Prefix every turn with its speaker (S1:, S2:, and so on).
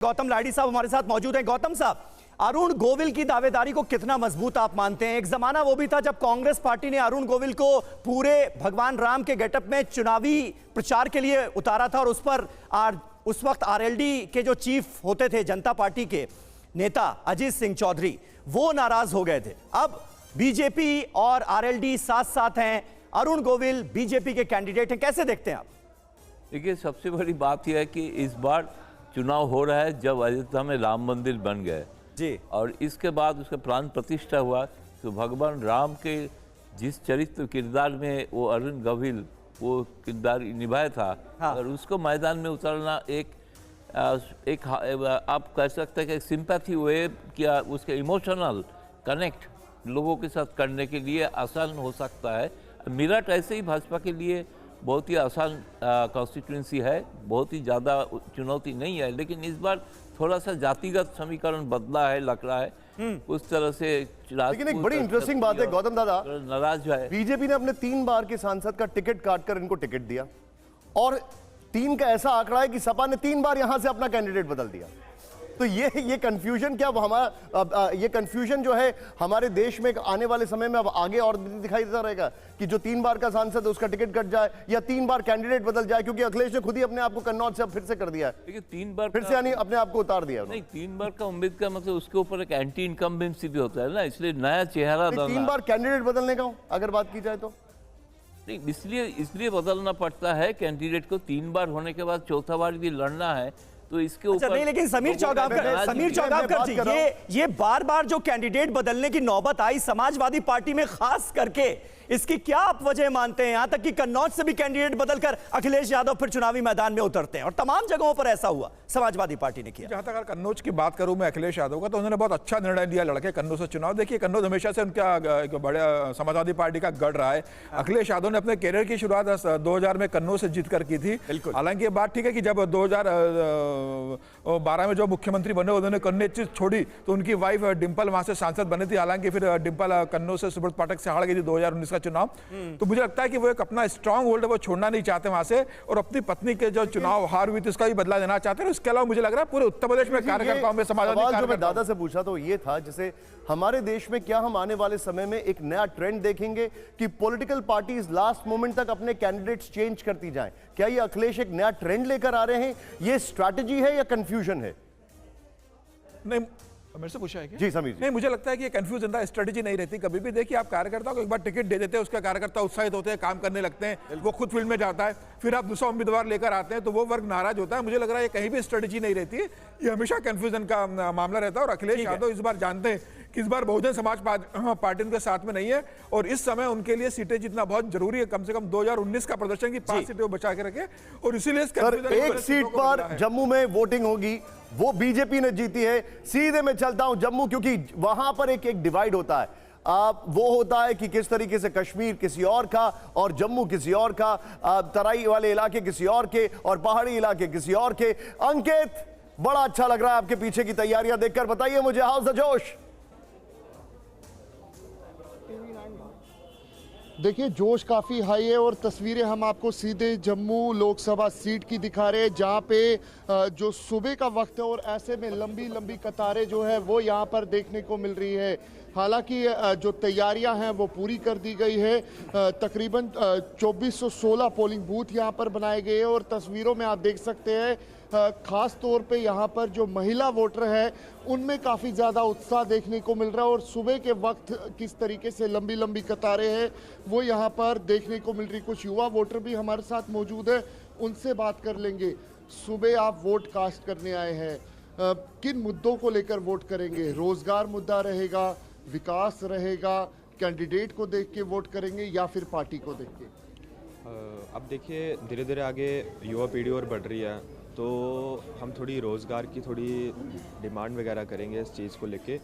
S1: गौतम लाहिड़ी साहब हमारे साथ मौजूद हैं। गौतम साहब, अरुण गोविल की दावेदारी को कितना मजबूत आप मानते हैं? एक जमाना वो भी था जब कांग्रेस पार्टी ने अरुण गोविल को पूरे भगवान राम के गेटअप में चुनावी प्रचार के लिए उतारा था और उस पर उस वक्त आरएलडी के जो चीफ होते थे जनता पार्टी के नेता अजीत सिंह चौधरी, वो नाराज हो गए थे। अब बीजेपी और आरएलडी साथ साथ हैं, अरुण गोविल बीजेपी के कैंडिडेट हैं, कैसे देखते हैं आप?
S2: देखिए, सबसे बड़ी बात यह है कि इस बार चुनाव हो रहा है जब अयोध्या में राम मंदिर बन गए
S1: जी, और
S2: इसके बाद उसका प्राण प्रतिष्ठा हुआ, तो भगवान राम के जिस चरित्र किरदार में वो अरुण गोविल वो किरदार निभाया था,
S1: हाँ।
S2: और उसको मैदान में उतारना एक आप कह सकते हैं कि सिंपैथी वे क्या उसके इमोशनल कनेक्ट लोगों के साथ करने के लिए आसान हो सकता है। मेरठ ऐसे ही भाजपा के लिए बहुत ही आसान कॉन्स्टिट्यूंसी है, बहुत ही ज़्यादा चुनौती नहीं है, लेकिन इस बार थोड़ा सा जातिगत समीकरण बदला है, लग रहा है उस तरह से।
S3: लेकिन एक बड़ी इंटरेस्टिंग बात है गौतम दादा,
S2: नाराज है
S3: बीजेपी ने अपने 3 बार के सांसद का टिकट काटकर इनको टिकट दिया और 3 का ऐसा आंकड़ा है कि सपा ने 3 बार यहां से अपना कैंडिडेट बदल दिया। तो ये कंफ्यूजन क्या हमारा ये कंफ्यूजन जो है हमारे देश में आने वाले समय में अब आगे और दिखाई देता रहेगा कि जो 3 बार का सांसद है उसका टिकट कट जाए या 3 बार कैंडिडेट बदल जाए, क्योंकि अखिलेश ने खुद ही अपने आप को कन्नौज से अब फिर से कर दिया है।
S2: देखिए, 3 बार
S3: फिर से यानी अपने आप को उतार दिया
S2: नहीं, 3 बार का उम्मीद का मतलब उसके ऊपर एक एंटी इनकम्बेंसी भी होता है ना, इसलिए नया चेहरा
S3: 3 बार कैंडिडेट बदलने का अगर बात की जाए तो
S2: नहीं, इसलिए बदलना पड़ता है। कैंडिडेट को 3 बार होने के बाद चौथा बार भी लड़ना है, तो इसके ऊपर
S1: नहीं, लेकिन समीर चौगावकर जी, ये बार बार जो कैंडिडेट बदलने की नौबत आई समाजवादी पार्टी में, खास करके इसकी क्या आप वजह मानते हैं? यहां तक कि कन्नौज से भी कैंडिडेट बदलकर अखिलेश यादव फिर चुनावी मैदान में उतरते हैं और तमाम जगहों पर ऐसा हुआ समाजवादी पार्टी ने किया।
S4: जहां तक अगर कन्नौज की बात करूं मैं अखिलेश यादव का, तो उन्होंने बहुत अच्छा निर्णय लिया लड़के कन्नौज से चुनाव। देखिए, कन्नौज हमेशा से उनका एक बड़े समाजवादी पार्टी का गढ़ रहा है। अखिलेश यादव ने अपने कैरियर की शुरुआत 2000 में कन्नौज से जीतकर की थी। हालांकि ये बात ठीक है कि जब 2012 में जो मुख्यमंत्री बने उन्होंने कन्नौज छोड़ी तो उनकी वाइफ डिंपल वहां से सांसद बनी थी। हालांकि फिर डिंपल कन्नौज से सुब्रत पाठक से हार गई थी 2019 का चुनाव। तो मुझे लगता है कि वो एक अपना स्ट्रांग होल्ड है, वो छोड़ना नहीं चाहते वहां से, और अपनी पत्नी के जो चुनाव हार हुई थी उसका भी बदला देना चाहते हैं। उसके अलावा मुझे लग रहा है पूरे उत्तर प्रदेश में कार्यकर्ताओं में समाजवादी,
S3: जो मैं दादा से पूछा तो ये था, जैसे हमारे देश में क्या हम आने वाले समय में एक नया ट्रेंड देखेंगे कि पॉलिटिकल पार्टीज लास्ट मोमेंट तक अपने कैंडिडेट्स चेंज करती जाएं? क्या ये अखिलेश एक नया ट्रेंड लेकर आ रहे हैं? ये स्ट्रैटेजी है या कंफ्यूजन है?
S4: नहीं, मेरे से पूछा है क्या?
S3: जी समीर जी।
S4: नहीं, मुझे लगता है कि ये कंफ्यूजन था, स्ट्रेटेजी नहीं रहती कभी भी। देखिए, आप कार्यकर्ता को एक बार टिकट दे देते हैं, उसका कार्यकर्ता उत्साहित होते हैं, काम करने लगते हैं, वो खुद फील्ड में जाता है, फिर आप दूसरा उम्मीदवार लेकर आते हैं तो वो वर्ग नाराज होता है। मुझे लग रहा है ये कहीं भी स्ट्रेटेजी नहीं रहती है, ये हमेशा कंफ्यूजन का मामला रहता है। और अखिलेश यादव इस बार जानते हैं कि इस बार बहुजन समाज पार्टी उनके साथ में नहीं है, और इस समय उनके लिए सीटें जीतना बहुत जरूरी है। कम से कम 2019 का प्रदर्शन की 5 सीटें वो बचा के रखे, और इसीलिए
S3: एक सीट पर जम्मू में वोटिंग होगी, वो बीजेपी ने जीती है। सीधे मैं चलता हूं जम्मू, क्योंकि वहां पर एक डिवाइड होता है। वो होता है कि किस तरीके से कश्मीर किसी और का और जम्मू किसी और का, तराई वाले इलाके किसी और के और पहाड़ी इलाके किसी और के। अंकित, बड़ा अच्छा लग रहा है आपके पीछे की तैयारियां देखकर, बताइए मुझे, हाउस द जोश?
S5: देखिए, जोश काफ़ी हाई है और तस्वीरें हम आपको सीधे जम्मू लोकसभा सीट की दिखा रहे हैं, जहां पे जो सुबह का वक्त है और ऐसे में लंबी लंबी कतारें जो है वो यहां पर देखने को मिल रही है। हालांकि जो तैयारियां हैं वो पूरी कर दी गई है। तकरीबन 2416 पोलिंग बूथ यहां पर बनाए गए हैं और तस्वीरों में आप देख सकते हैं खास तौर पे यहाँ पर जो महिला वोटर है उनमें काफ़ी ज़्यादा उत्साह देखने को मिल रहा है, और सुबह के वक्त किस तरीके से लंबी लंबी कतारें हैं वो यहाँ पर देखने को मिल रही। कुछ युवा वोटर भी हमारे साथ मौजूद है, उनसे बात कर लेंगे। सुबह आप वोट कास्ट करने आए हैं, किन मुद्दों को लेकर वोट करेंगे? रोजगार मुद्दा रहेगा, विकास रहेगा, कैंडिडेट को देख के वोट करेंगे या फिर पार्टी को देख के?
S6: अब देखिए, धीरे धीरे आगे युवा पीढ़ी और बढ़ रही है, तो हम थोड़ी रोज़गार की थोड़ी डिमांड वगैरह करेंगे इस चीज़ को लेके।